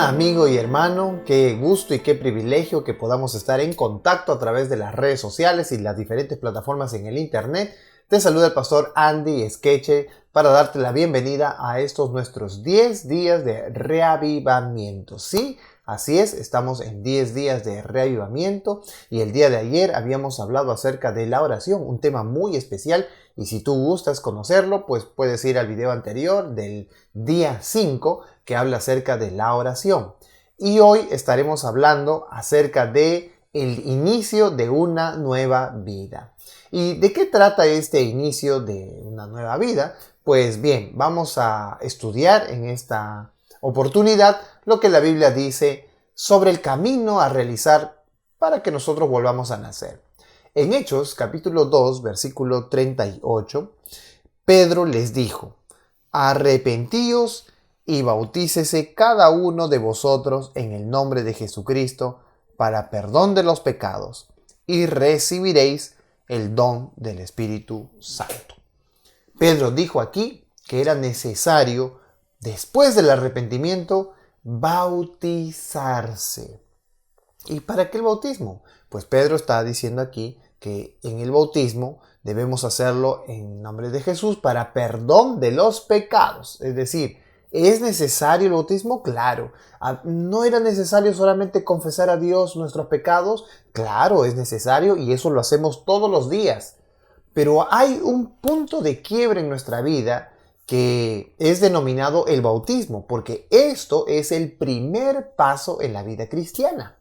Amigo y hermano, qué gusto y qué privilegio que podamos estar en contacto a través de las redes sociales y las diferentes plataformas en el internet. Te saluda el pastor Andy Esqueche para darte la bienvenida a estos nuestros 10 días de reavivamiento. Sí, así es, estamos en 10 días de reavivamiento y el día de ayer habíamos hablado acerca de la oración, un tema muy especial, y si tú gustas conocerlo, pues puedes ir al video anterior del día 5 que habla acerca de la oración. Y hoy estaremos hablando acerca de el inicio de una nueva vida. ¿Y de qué trata este inicio de una nueva vida? Pues bien, vamos a estudiar en esta oportunidad lo que la Biblia dice sobre el camino a realizar para que nosotros volvamos a nacer. En Hechos, capítulo 2, versículo 38, Pedro les dijo: arrepentíos y bautícese cada uno de vosotros en el nombre de Jesucristo para perdón de los pecados, y recibiréis el don del Espíritu Santo. Pedro dijo aquí que era necesario, después del arrepentimiento, bautizarse. ¿Y para qué el bautismo? Pues Pedro está diciendo aquí que en el bautismo debemos hacerlo en nombre de Jesús para perdón de los pecados. Es decir, ¿es necesario el bautismo? Claro. ¿No era necesario solamente confesar a Dios nuestros pecados? Claro, es necesario y eso lo hacemos todos los días. Pero hay un punto de quiebre en nuestra vida que es denominado el bautismo, porque esto es el primer paso en la vida cristiana.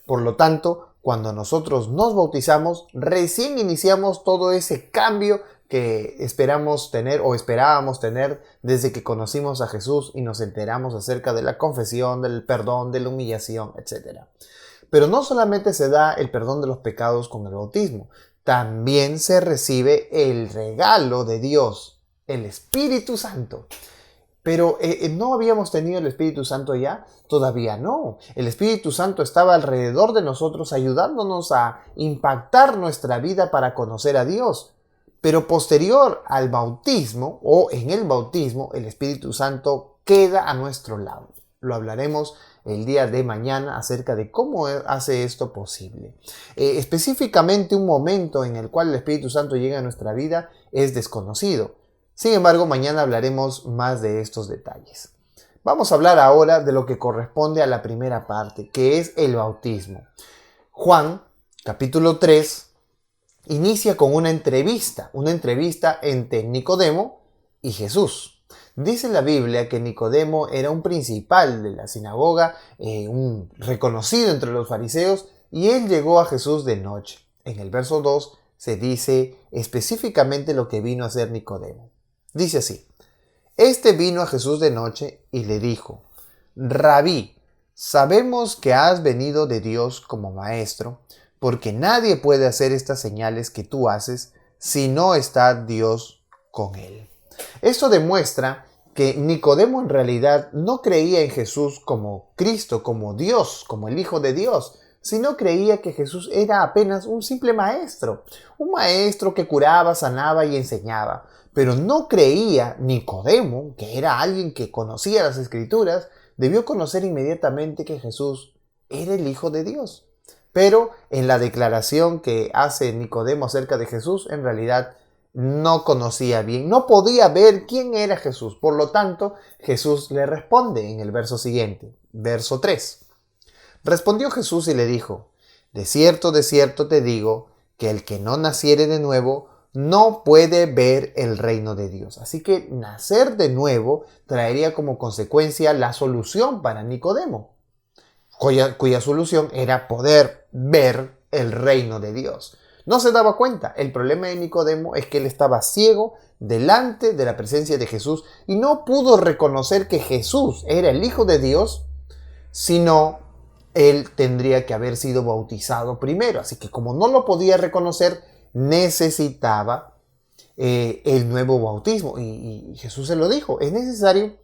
Por lo tanto, cuando nosotros nos bautizamos, recién iniciamos todo ese cambio que esperamos tener o esperábamos tener desde que conocimos a Jesús y nos enteramos acerca de la confesión, del perdón, de la humillación, etc. Pero no solamente se da el perdón de los pecados con el bautismo, también se recibe el regalo de Dios, el Espíritu Santo. Pero ¿no habíamos tenido el Espíritu Santo ya? Todavía no. El Espíritu Santo estaba alrededor de nosotros ayudándonos a impactar nuestra vida para conocer a Dios. Pero posterior al bautismo o en el bautismo, el Espíritu Santo queda a nuestro lado. Lo hablaremos el día de mañana acerca de cómo hace esto posible. Específicamente un momento en el cual el Espíritu Santo llega a nuestra vida es desconocido. Sin embargo, mañana hablaremos más de estos detalles. Vamos a hablar ahora de lo que corresponde a la primera parte, que es el bautismo. Juan, capítulo 3, inicia con una entrevista entre Nicodemo y Jesús. Dice la Biblia que Nicodemo era un principal de la sinagoga, un reconocido entre los fariseos, y él llegó a Jesús de noche. En el verso 2 se dice específicamente lo que vino a hacer Nicodemo. Dice así: este vino a Jesús de noche y le dijo: Rabí, sabemos que has venido de Dios como maestro, porque nadie puede hacer estas señales que tú haces si no está Dios con él. Esto demuestra que Nicodemo en realidad no creía en Jesús como Cristo, como Dios, como el Hijo de Dios, sino creía que Jesús era apenas un simple maestro, un maestro que curaba, sanaba y enseñaba. Pero no creía Nicodemo, que era alguien que conocía las Escrituras, debió conocer inmediatamente que Jesús era el Hijo de Dios. Pero en la declaración que hace Nicodemo acerca de Jesús, en realidad no conocía bien, no podía ver quién era Jesús. Por lo tanto, Jesús le responde en el verso siguiente, verso 3. Respondió Jesús y le dijo: de cierto te digo, que el que no naciere de nuevo no puede ver el reino de Dios. Así que nacer de nuevo traería como consecuencia la solución para Nicodemo, cuya solución era poder ver el reino de Dios. No se daba cuenta. El problema de Nicodemo es que él estaba ciego delante de la presencia de Jesús y no pudo reconocer que Jesús era el Hijo de Dios, sino él tendría que haber sido bautizado primero. Así que como no lo podía reconocer, necesitaba el nuevo bautismo. Y Jesús se lo dijo: es necesario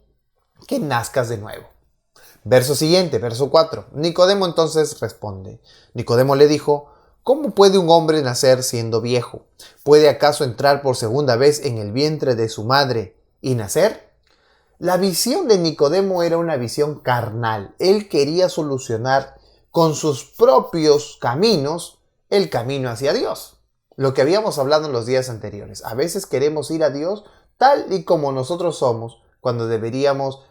que nazcas de nuevo. Verso siguiente, verso 4. Nicodemo entonces responde. Nicodemo le dijo: ¿cómo puede un hombre nacer siendo viejo? ¿Puede acaso entrar por segunda vez en el vientre de su madre y nacer? La visión de Nicodemo era una visión carnal. Él quería solucionar con sus propios caminos el camino hacia Dios. Lo que habíamos hablado en los días anteriores. A veces queremos ir a Dios tal y como nosotros somos, cuando deberíamos,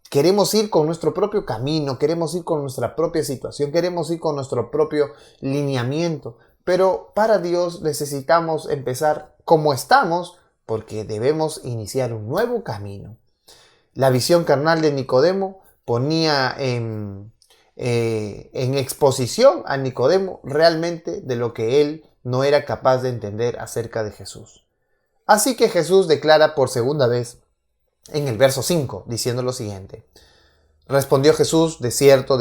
queremos ir con nuestro propio camino, queremos ir con nuestra propia situación, queremos ir con nuestro propio lineamiento. Pero para Dios necesitamos empezar como estamos, porque debemos iniciar un nuevo camino. La visión carnal de Nicodemo ponía en exposición a Nicodemo realmente de lo que él no era capaz de entender acerca de Jesús. Así que Jesús declara por segunda vez en el verso 5, diciendo lo siguiente: respondió Jesús, de cierto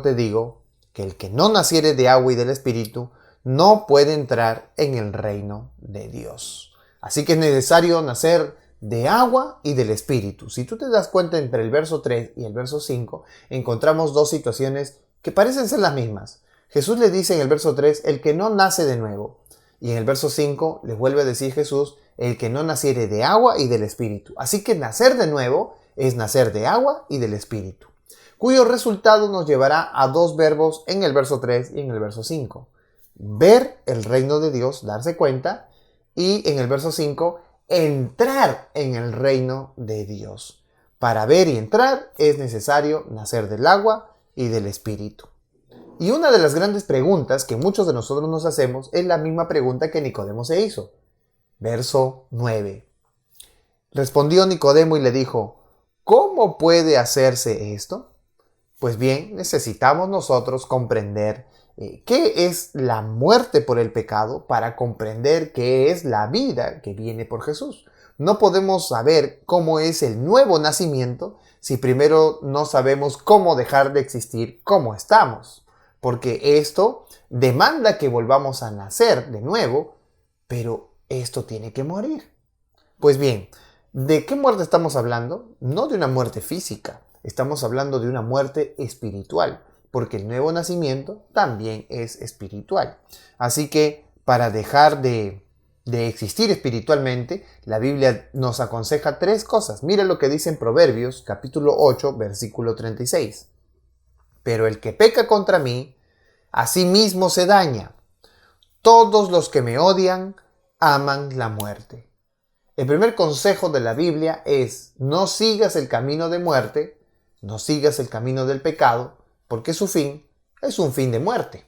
te digo, que el que no naciere de agua y del Espíritu no puede entrar en el reino de Dios. Así que es necesario nacer de agua y del Espíritu. Si tú te das cuenta, entre el verso 3 y el verso 5 encontramos dos situaciones que parecen ser las mismas. Jesús le dice en el verso 3, el que no nace de nuevo. Y en el verso 5 le vuelve a decir Jesús, el que no naciere de agua y del Espíritu. Así que nacer de nuevo es nacer de agua y del Espíritu, cuyo resultado nos llevará a dos verbos en el verso 3 y en el verso 5. Ver el reino de Dios, darse cuenta, y en el verso 5, entrar en el reino de Dios. Para ver y entrar es necesario nacer del agua y del Espíritu. Y una de las grandes preguntas que muchos de nosotros nos hacemos es la misma pregunta que Nicodemo se hizo. Verso 9. Respondió Nicodemo y le dijo, ¿cómo puede hacerse esto? Pues bien, necesitamos nosotros comprender qué es la muerte por el pecado para comprender qué es la vida que viene por Jesús. No podemos saber cómo es el nuevo nacimiento si primero no sabemos cómo dejar de existir como estamos. Porque esto demanda que volvamos a nacer de nuevo, pero esto tiene que morir. Pues bien, ¿de qué muerte estamos hablando? No de una muerte física, estamos hablando de una muerte espiritual, porque el nuevo nacimiento también es espiritual. Así que para dejar de existir espiritualmente, la Biblia nos aconseja tres cosas. Mira lo que dice en Proverbios, capítulo 8, versículo 36. Pero el que peca contra mí, a sí mismo se daña. Todos los que me odian aman la muerte. El primer consejo de la Biblia es: no sigas el camino de muerte, no sigas el camino del pecado, porque su fin es un fin de muerte.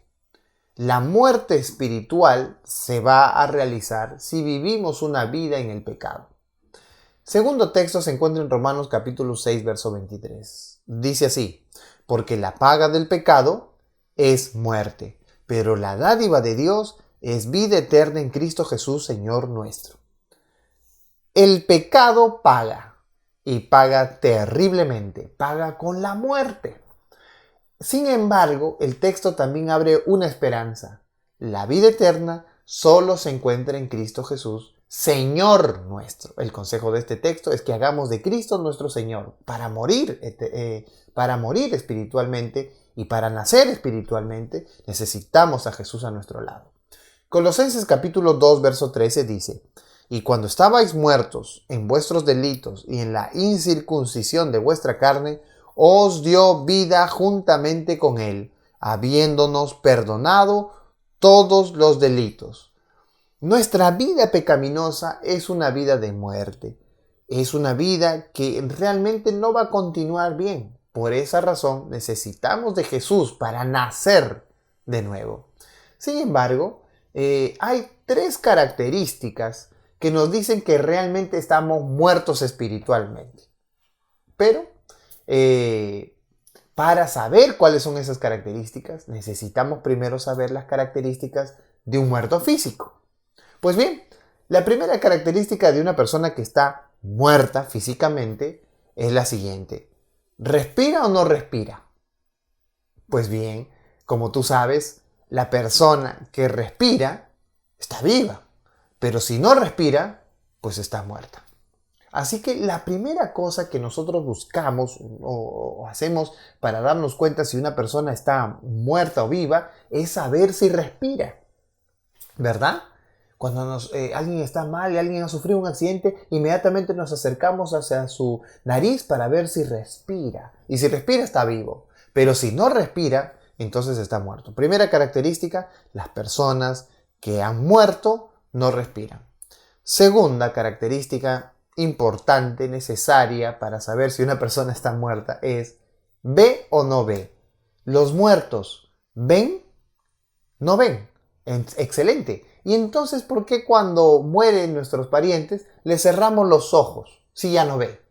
La muerte espiritual se va a realizar si vivimos una vida en el pecado. Segundo texto se encuentra en Romanos capítulo 6, verso 23. Dice así: porque la paga del pecado es muerte, pero la dádiva de Dios es vida eterna en Cristo Jesús, Señor nuestro. El pecado paga, y paga terriblemente, paga con la muerte. Sin embargo, el texto también abre una esperanza. La vida eterna solo se encuentra en Cristo Jesús, Señor nuestro. El consejo de este texto es que hagamos de Cristo nuestro Señor para morir espiritualmente, y para nacer espiritualmente necesitamos a Jesús a nuestro lado. Colosenses capítulo 2, verso 13 dice: y cuando estabais muertos en vuestros delitos y en la incircuncisión de vuestra carne, os dio vida juntamente con él, habiéndonos perdonado todos los delitos. Nuestra vida pecaminosa es una vida de muerte. Es una vida que realmente no va a continuar bien. Por esa razón necesitamos de Jesús para nacer de nuevo. Sin embargo, hay tres características que nos dicen que realmente estamos muertos espiritualmente. Pero para saber cuáles son esas características, necesitamos primero saber las características de un muerto físico. Pues bien, la primera característica de una persona que está muerta físicamente es la siguiente: ¿respira o no respira? Pues bien, como tú sabes, la persona que respira está viva, pero si no respira, pues está muerta. Así que la primera cosa que nosotros buscamos o hacemos para darnos cuenta si una persona está muerta o viva es saber si respira, ¿verdad? Cuando alguien está mal y alguien ha sufrido un accidente, inmediatamente nos acercamos hacia su nariz para ver si respira. Y si respira, está vivo. Pero si no respira, entonces está muerto. Primera característica, las personas que han muerto no respiran. Segunda característica importante, necesaria para saber si una persona está muerta es: ¿ve o no ve? Los muertos, ¿ven? No ven. Excelente. Y entonces, ¿por qué cuando mueren nuestros parientes les cerramos los ojos si ya no ve?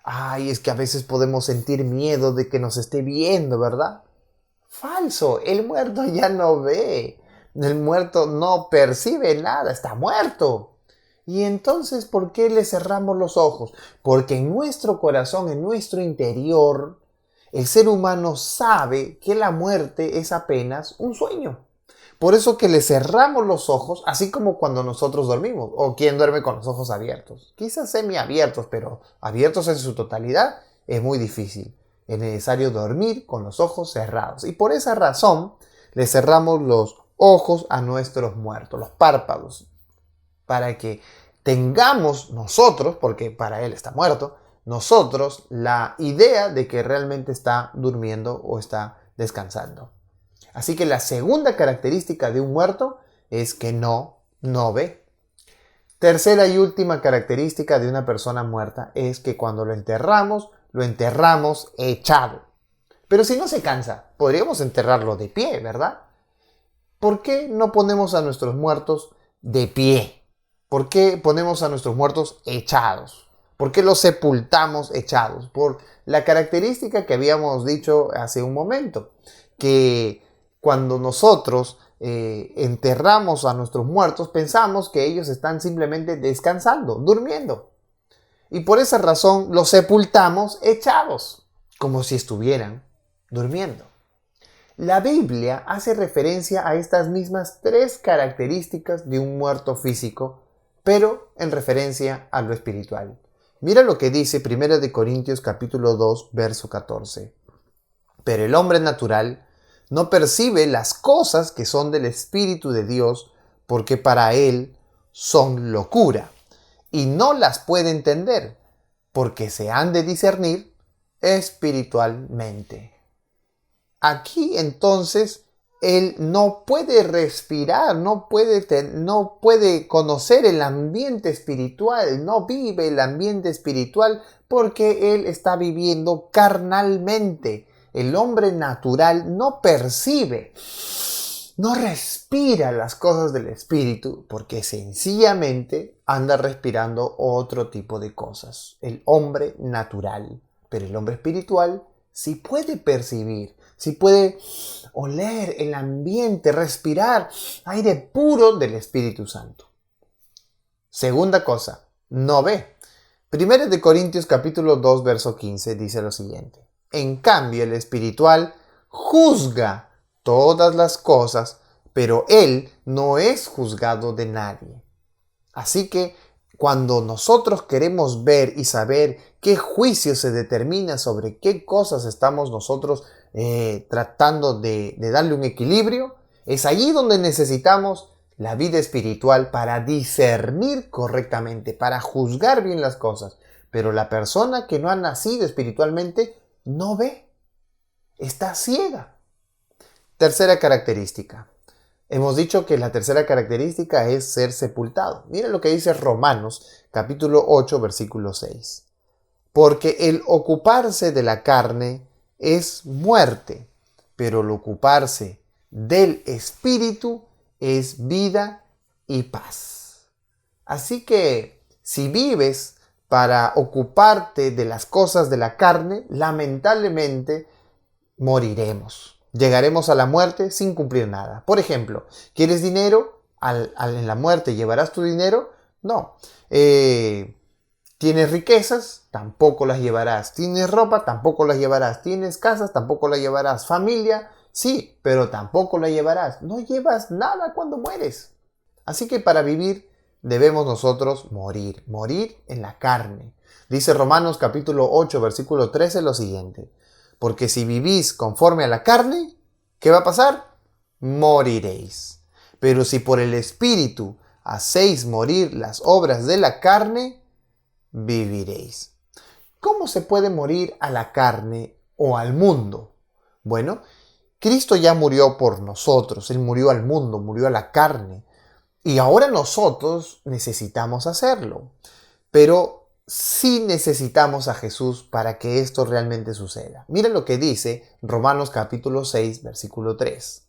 Ay, es que a veces podemos sentir miedo de que nos esté viendo, ¿verdad? Falso, el muerto ya no ve. El muerto no percibe nada, está muerto. Y entonces, ¿por qué le cerramos los ojos? Porque en nuestro corazón, en nuestro interior, el ser humano sabe que la muerte es apenas un sueño. Por eso que le cerramos los ojos, así como cuando nosotros dormimos. O quien duerme con los ojos abiertos. Quizás semiabiertos, pero abiertos en su totalidad es muy difícil. Es necesario dormir con los ojos cerrados. Y por esa razón le cerramos los ojos a nuestros muertos, los párpados. Para que tengamos nosotros, porque para él está muerto, nosotros la idea de que realmente está durmiendo o está descansando. Así que la segunda característica de un muerto es que no ve. Tercera y última característica de una persona muerta es que cuando lo enterramos echado. Pero si no se cansa, podríamos enterrarlo de pie, ¿verdad? ¿Por qué no ponemos a nuestros muertos de pie? ¿Por qué ponemos a nuestros muertos echados? ¿Por qué los sepultamos echados? Por la característica que habíamos dicho hace un momento, que cuando nosotros enterramos a nuestros muertos, pensamos que ellos están simplemente descansando, durmiendo. Y por esa razón los sepultamos echados, como si estuvieran durmiendo. La Biblia hace referencia a estas mismas tres características de un muerto físico, pero en referencia a lo espiritual. Mira lo que dice 1 Corintios capítulo 2, verso 14. Pero el hombre natural no percibe las cosas que son del Espíritu de Dios, porque para él son locura, y no las puede entender, porque se han de discernir espiritualmente. Aquí entonces él no puede respirar, no puede conocer el ambiente espiritual, no vive el ambiente espiritual porque él está viviendo carnalmente. El hombre natural no percibe, no respira las cosas del espíritu porque sencillamente anda respirando otro tipo de cosas. El hombre natural, pero el hombre espiritual sí puede percibir, sí puede oler el ambiente, respirar aire puro del Espíritu Santo. Segunda cosa, no ve. 1 Corintios capítulo 2, verso 15 dice lo siguiente: en cambio, el espiritual juzga todas las cosas, pero él no es juzgado de nadie. Así que cuando nosotros queremos ver y saber qué juicio se determina sobre qué cosas estamos nosotros tratando de darle un equilibrio, es allí donde necesitamos la vida espiritual para discernir correctamente, para juzgar bien las cosas. Pero la persona que no ha nacido espiritualmente no ve, está ciega. Tercera característica. Hemos dicho que la tercera característica es ser sepultado. Mira lo que dice Romanos capítulo 8 versículo 6. Porque el ocuparse de la carne es muerte, pero el ocuparse del espíritu es vida y paz. Así que si vives para ocuparte de las cosas de la carne, lamentablemente moriremos. Llegaremos a la muerte sin cumplir nada. Por ejemplo, ¿quieres dinero? En la muerte llevarás tu dinero. No. ¿Tienes riquezas? Tampoco las llevarás. ¿Tienes ropa? Tampoco las llevarás. ¿Tienes casas? Tampoco las llevarás. ¿Familia? Sí, pero tampoco la llevarás. No llevas nada cuando mueres. Así que para vivir debemos nosotros morir en la carne. Dice Romanos capítulo 8, versículo 13 lo siguiente: porque si vivís conforme a la carne, ¿qué va a pasar? Moriréis. Pero si por el Espíritu hacéis morir las obras de la carne, viviréis. ¿Cómo se puede morir a la carne o al mundo? Bueno, Cristo ya murió por nosotros, Él murió al mundo, murió a la carne. Y ahora nosotros necesitamos hacerlo. Pero sí necesitamos a Jesús para que esto realmente suceda. Miren lo que dice Romanos capítulo 6, versículo 3.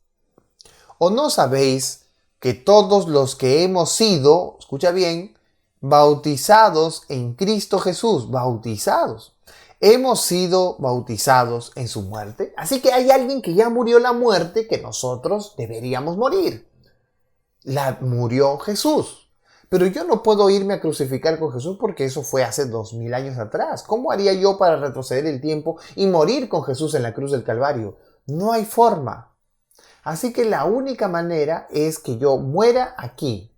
¿O no sabéis que todos los que hemos sido, escucha bien, bautizados en Cristo Jesús, bautizados, hemos sido bautizados en su muerte? Así que hay alguien que ya murió la muerte que nosotros deberíamos morir. La murió Jesús. Pero yo no puedo irme a crucificar con Jesús porque eso fue hace 2000 años atrás. ¿Cómo haría yo para retroceder el tiempo y morir con Jesús en la cruz del Calvario? No hay forma. Así que la única manera es que yo muera aquí.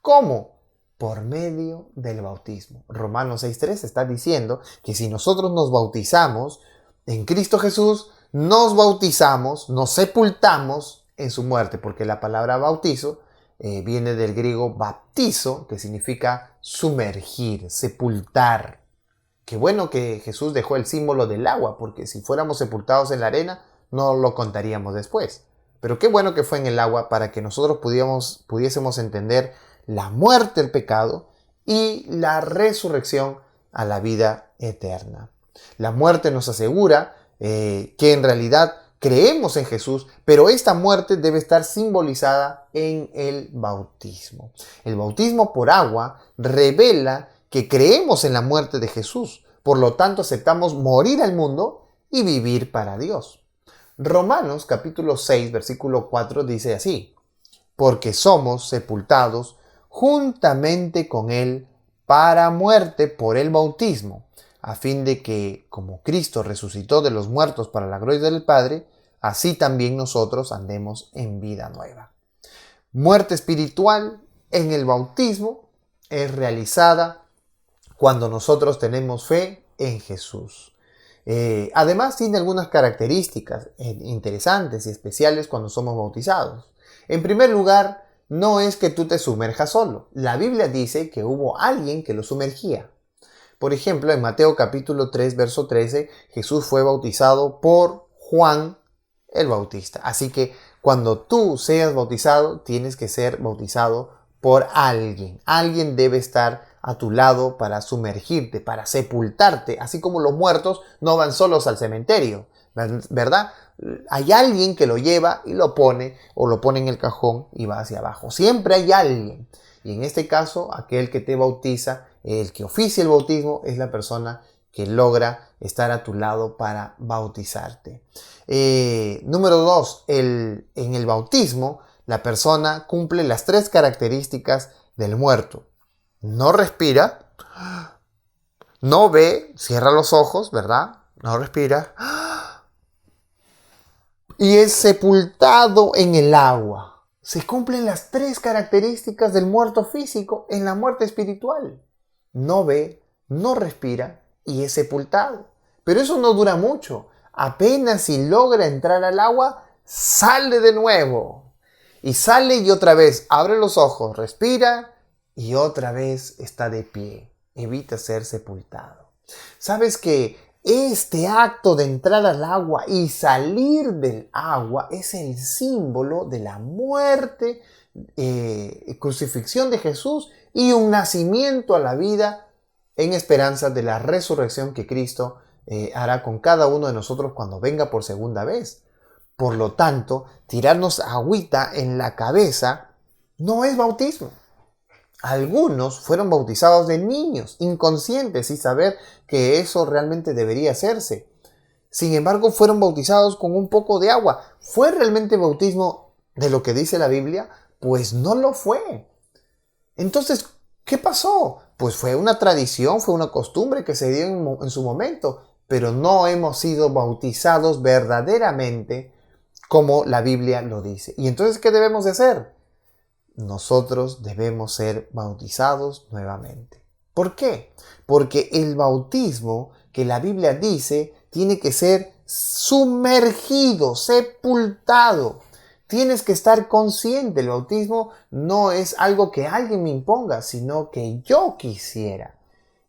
¿Cómo? Por medio del bautismo. Romanos 6.3 está diciendo que si nosotros nos bautizamos en Cristo Jesús, nos bautizamos, nos sepultamos en su muerte, porque la palabra bautizo viene del griego baptizo, que significa sumergir, sepultar. Qué bueno que Jesús dejó el símbolo del agua, porque si fuéramos sepultados en la arena, no lo contaríamos después. Pero qué bueno que fue en el agua para que nosotros pudiésemos entender la muerte del pecado y la resurrección a la vida eterna. La muerte nos asegura que en realidad creemos en Jesús, pero esta muerte debe estar simbolizada en el bautismo. El bautismo por agua revela que creemos en la muerte de Jesús, por lo tanto aceptamos morir al mundo y vivir para Dios. Romanos capítulo 6, versículo 4 dice así: porque somos sepultados juntamente con Él para muerte por el bautismo, a fin de que, como Cristo resucitó de los muertos para la gloria del Padre, así también nosotros andemos en vida nueva. Muerte espiritual en el bautismo es realizada cuando nosotros tenemos fe en Jesús. Además tiene algunas características interesantes y especiales cuando somos bautizados. En primer lugar, no es que tú te sumerjas solo. La Biblia dice que hubo alguien que lo sumergía. Por ejemplo, en Mateo capítulo 3, verso 13, Jesús fue bautizado por Juan el Bautista. Así que cuando tú seas bautizado, tienes que ser bautizado por alguien. Alguien debe estar a tu lado para sumergirte, para sepultarte, así como los muertos no van solos al cementerio, ¿verdad? Hay alguien que lo lleva y lo pone, o lo pone en el cajón y va hacia abajo. Siempre hay alguien. Y en este caso, aquel que te bautiza, el que oficia el bautismo, es la persona que logra estar a tu lado para bautizarte. Número 2, en el bautismo, la persona cumple las 3 características del muerto. No respira, no ve, cierra los ojos, ¿verdad? No respira. Y es sepultado en el agua. Se cumplen las 3 características del muerto físico en la muerte espiritual. No ve, no respira y es sepultado. Pero eso no dura mucho. Apenas si logra entrar al agua, sale de nuevo. Y sale y otra vez abre los ojos, respira y otra vez está de pie. Evita ser sepultado. ¿Sabes que este acto de entrar al agua y salir del agua es el símbolo de la muerte, crucifixión de Jesús y un nacimiento a la vida en esperanza de la resurrección que Cristo hará con cada uno de nosotros cuando venga por segunda vez? Por lo tanto, tirarnos agüita en la cabeza no es bautismo. Algunos fueron bautizados de niños, inconscientes, sin saber que eso realmente debería hacerse. Sin embargo, fueron bautizados con un poco de agua. ¿Fue realmente bautismo de lo que dice la Biblia? Pues no lo fue. Entonces, ¿qué pasó? Pues fue una tradición, fue una costumbre que se dio en su momento, pero no hemos sido bautizados verdaderamente como la Biblia lo dice. ¿Y entonces qué debemos de hacer? Nosotros debemos ser bautizados nuevamente. ¿Por qué? Porque el bautismo que la Biblia dice tiene que ser sumergido, sepultado. Tienes que estar consciente, el bautismo no es algo que alguien me imponga, sino que yo quisiera.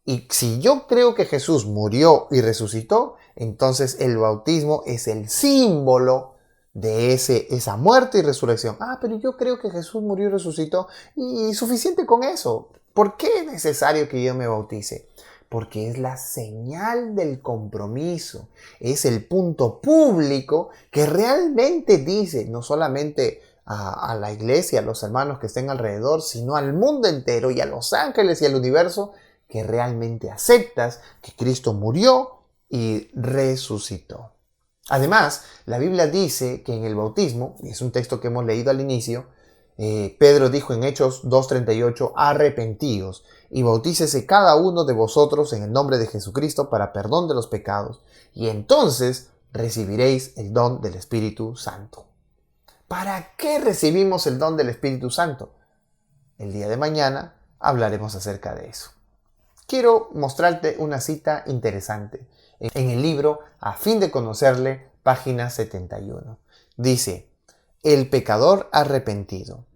Y si yo creo que Jesús murió y resucitó, entonces el bautismo es el símbolo de esa muerte y resurrección. Pero yo creo que Jesús murió y resucitó y suficiente con eso. ¿Por qué es necesario que yo me bautice? Porque es la señal del compromiso, es el punto público que realmente dice, no solamente a la iglesia, a los hermanos que estén alrededor, sino al mundo entero y a los ángeles y al universo, que realmente aceptas que Cristo murió y resucitó. Además, la Biblia dice que en el bautismo, y es un texto que hemos leído al inicio, Pedro dijo en Hechos 2:38, arrepentíos y bautícese cada uno de vosotros en el nombre de Jesucristo para perdón de los pecados, y entonces recibiréis el don del Espíritu Santo. ¿Para qué recibimos el don del Espíritu Santo? El día de mañana hablaremos acerca de eso. Quiero mostrarte una cita interesante en el libro A fin de conocerle, página 71. Dice, el pecador arrepentido,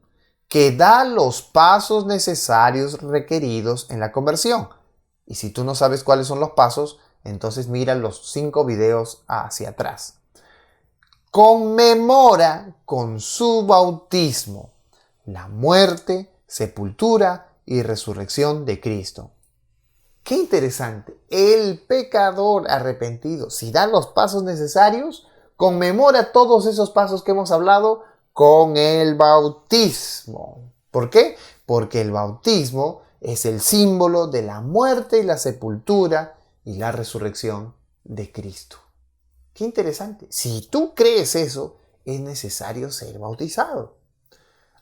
que da los pasos necesarios requeridos en la conversión. Y si tú no sabes cuáles son los pasos, entonces mira los 5 videos hacia atrás. Conmemora con su bautismo la muerte, sepultura y resurrección de Cristo. Qué interesante. El pecador arrepentido, si da los pasos necesarios, conmemora todos esos pasos que hemos hablado con el bautismo. ¿Por qué? Porque el bautismo es el símbolo de la muerte y la sepultura y la resurrección de Cristo. Qué interesante. Si tú crees eso, es necesario ser bautizado.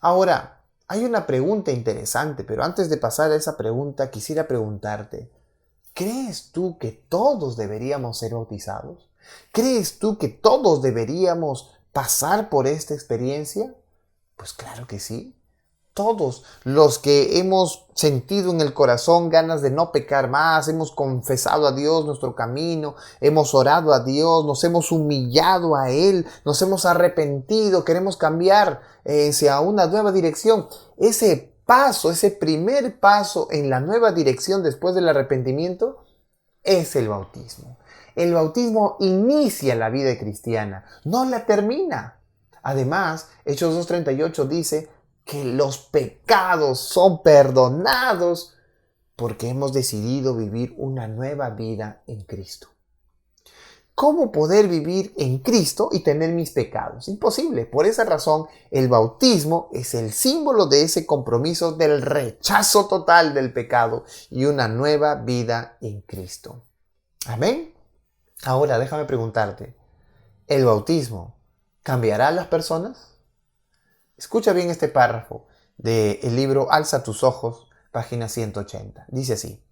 Ahora, hay una pregunta interesante, pero antes de pasar a esa pregunta, quisiera preguntarte, ¿crees tú que todos deberíamos ser bautizados? ¿Crees tú que todos deberíamos pasar por esta experiencia? Pues claro que sí. Todos los que hemos sentido en el corazón ganas de no pecar más, hemos confesado a Dios nuestro camino, hemos orado a Dios, nos hemos humillado a Él, nos hemos arrepentido, queremos cambiar hacia una nueva dirección. Ese paso, ese primer paso en la nueva dirección después del arrepentimiento es el bautismo. El bautismo inicia la vida cristiana, no la termina. Además, Hechos 2:38 dice que los pecados son perdonados porque hemos decidido vivir una nueva vida en Cristo. ¿Cómo poder vivir en Cristo y tener mis pecados? Imposible. Por esa razón, el bautismo es el símbolo de ese compromiso del rechazo total del pecado y una nueva vida en Cristo. Amén. Ahora déjame preguntarte, ¿el bautismo cambiará a las personas? Escucha bien este párrafo del libro Alza tus ojos, página 180. Dice así,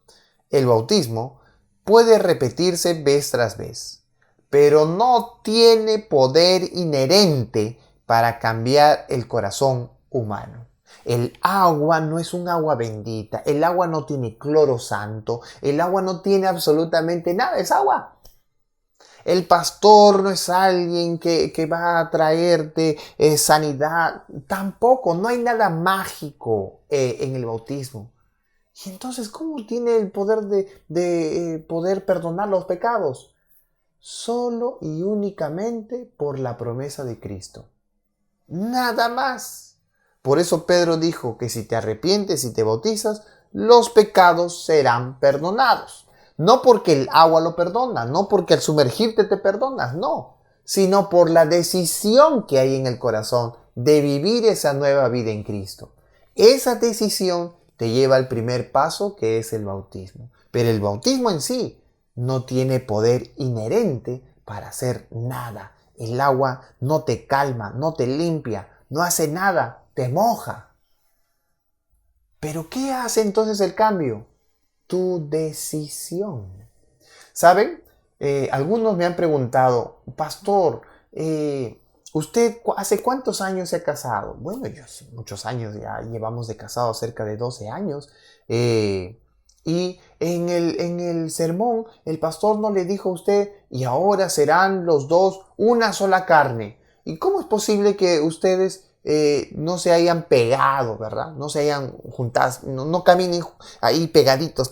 el bautismo puede repetirse vez tras vez, pero no tiene poder inherente para cambiar el corazón humano. El agua no es un agua bendita, el agua no tiene cloro santo, el agua no tiene absolutamente nada, es agua. El pastor no es alguien que va a traerte sanidad. Tampoco, no hay nada mágico en el bautismo. Y entonces, ¿cómo tiene el poder de poder perdonar los pecados? Solo y únicamente por la promesa de Cristo. Nada más. Por eso Pedro dijo que si te arrepientes y te bautizas, los pecados serán perdonados. No porque el agua lo perdona, no porque al sumergirte te perdonas, no, sino por la decisión que hay en el corazón de vivir esa nueva vida en Cristo. Esa decisión te lleva al primer paso, que es el bautismo. Pero el bautismo en sí no tiene poder inherente para hacer nada. El agua no te calma, no te limpia, no hace nada, te moja. ¿Pero qué hace entonces el cambio? Tu decisión. ¿Saben? Algunos me han preguntado, pastor, ¿usted hace cuántos años se ha casado? Bueno, yo hace muchos años, ya llevamos de casados cerca de 12 años. Y en el sermón, el pastor no le dijo a usted, y ahora serán los dos una sola carne. ¿Y cómo es posible que ustedes no se hayan pegado, ¿verdad? No se hayan juntado, no caminen ahí pegaditos,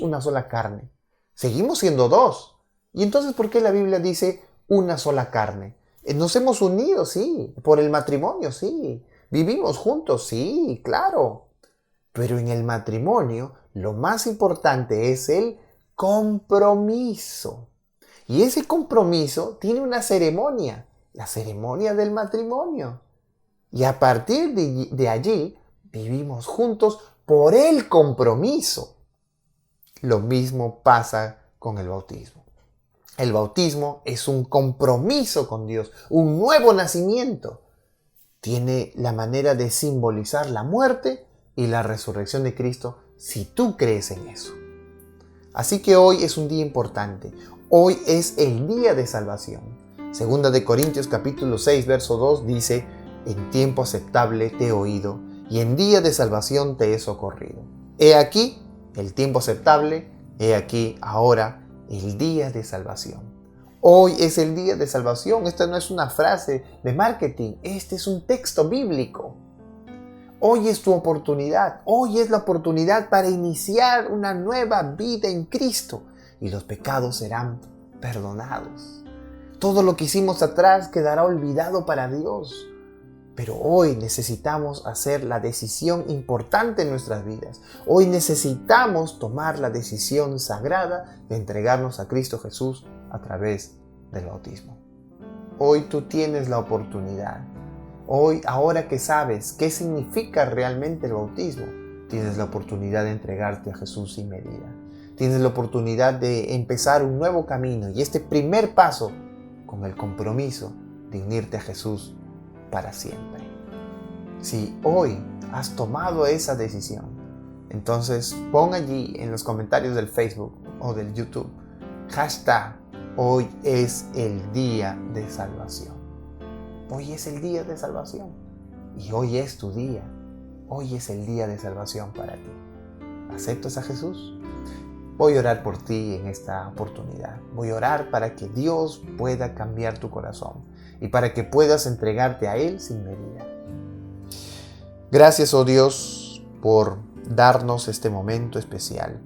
una sola carne. Seguimos siendo dos. ¿Y entonces por qué la Biblia dice una sola carne? Nos hemos unido, sí, por el matrimonio, sí. Vivimos juntos, sí, claro. Pero en el matrimonio lo más importante es el compromiso. Y ese compromiso tiene una ceremonia, la ceremonia del matrimonio. Y a partir de allí vivimos juntos por el compromiso. Lo mismo pasa con el bautismo. El bautismo es un compromiso con Dios, un nuevo nacimiento. Tiene la manera de simbolizar la muerte y la resurrección de Cristo si tú crees en eso. Así que hoy es un día importante. Hoy es el día de salvación. Segunda de Corintios capítulo 6, verso 2 dice: en tiempo aceptable te he oído y en día de salvación te he socorrido. He aquí el tiempo aceptable, he aquí ahora el día de salvación. Hoy es el día de salvación. Esta no es una frase de marketing, este es un texto bíblico. Hoy es tu oportunidad, hoy es la oportunidad para iniciar una nueva vida en Cristo y los pecados serán perdonados. Todo lo que hicimos atrás quedará olvidado para Dios. Pero hoy necesitamos hacer la decisión importante en nuestras vidas. Hoy necesitamos tomar la decisión sagrada de entregarnos a Cristo Jesús a través del bautismo. Hoy tú tienes la oportunidad. Hoy, ahora que sabes qué significa realmente el bautismo, tienes la oportunidad de entregarte a Jesús sin medida. Tienes la oportunidad de empezar un nuevo camino y este primer paso con el compromiso de unirte a Jesús para siempre. Si hoy has tomado esa decisión, entonces pon allí en los comentarios del Facebook o del YouTube #hoy es el día de salvación. Hoy es el día de salvación y hoy es tu día. Hoy es el día de salvación para ti. ¿Aceptas a Jesús? Voy a orar por ti en esta oportunidad. Voy a orar para que Dios pueda cambiar tu corazón y para que puedas entregarte a Él sin medida. Gracias, oh Dios, por darnos este momento especial.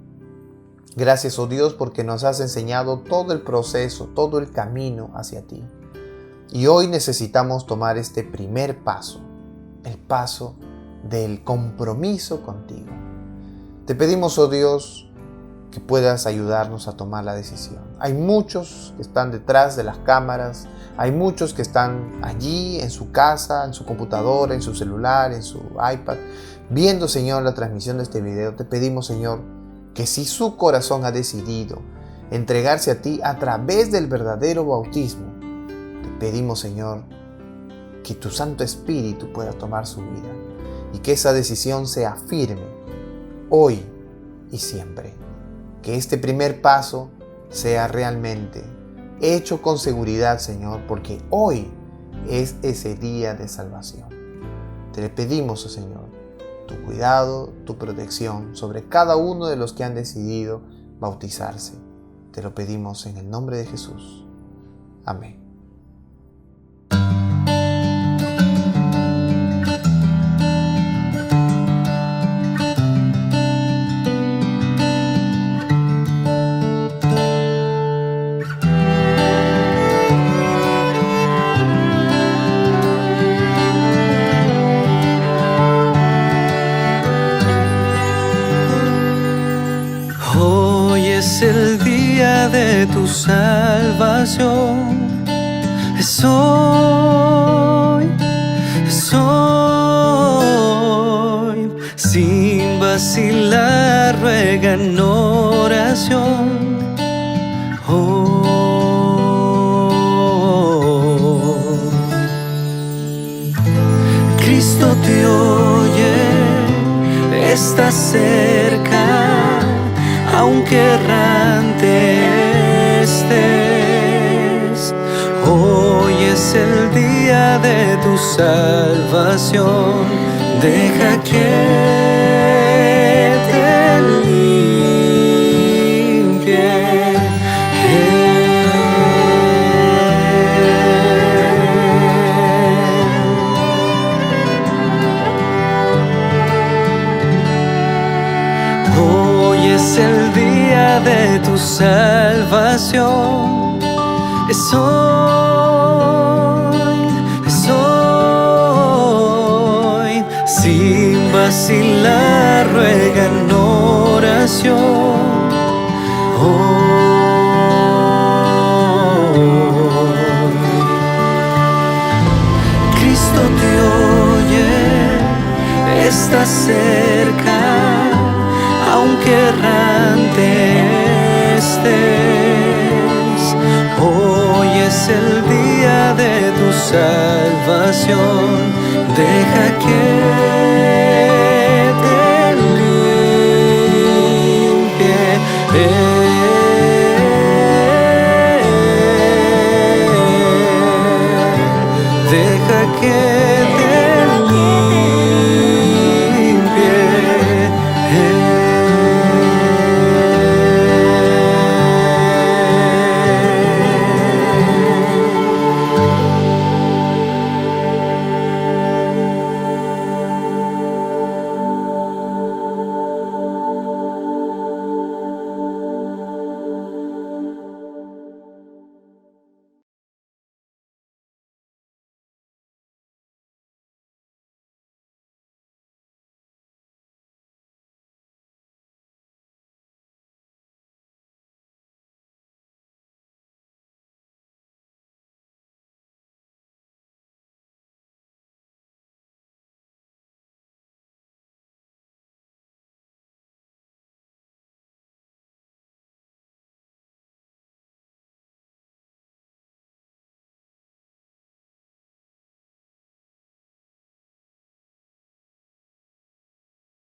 Gracias, oh Dios, porque nos has enseñado todo el proceso, todo el camino hacia ti. Y hoy necesitamos tomar este primer paso, el paso del compromiso contigo. Te pedimos, oh Dios, que puedas ayudarnos a tomar la decisión. Hay muchos que están detrás de las cámaras, hay muchos que están allí en su casa, en su computadora, en su celular, en su iPad, viendo, Señor, la transmisión de este video. Te pedimos, Señor, que si su corazón ha decidido entregarse a ti a través del verdadero bautismo, te pedimos, Señor, que tu Santo Espíritu pueda tomar su vida y que esa decisión sea firme hoy y siempre. Que este primer paso sea realmente hecho con seguridad, Señor, porque hoy es ese día de salvación. Te pedimos, oh Señor, tu cuidado, tu protección sobre cada uno de los que han decidido bautizarse. Te lo pedimos en el nombre de Jesús. Amén. Es el día de tu salvación. Es hoy, sin vacilar, ruega en oración. Cristo te oye, está cerca. Aunque errante estés, hoy es el día de tu salvación. Deja que te limpie. día de tu salvación. Es hoy, sin vacilar, ruega en oración. Cristo te oye, está cerca, aunque errante estés. Hoy es el día de tu salvación, deja que te limpie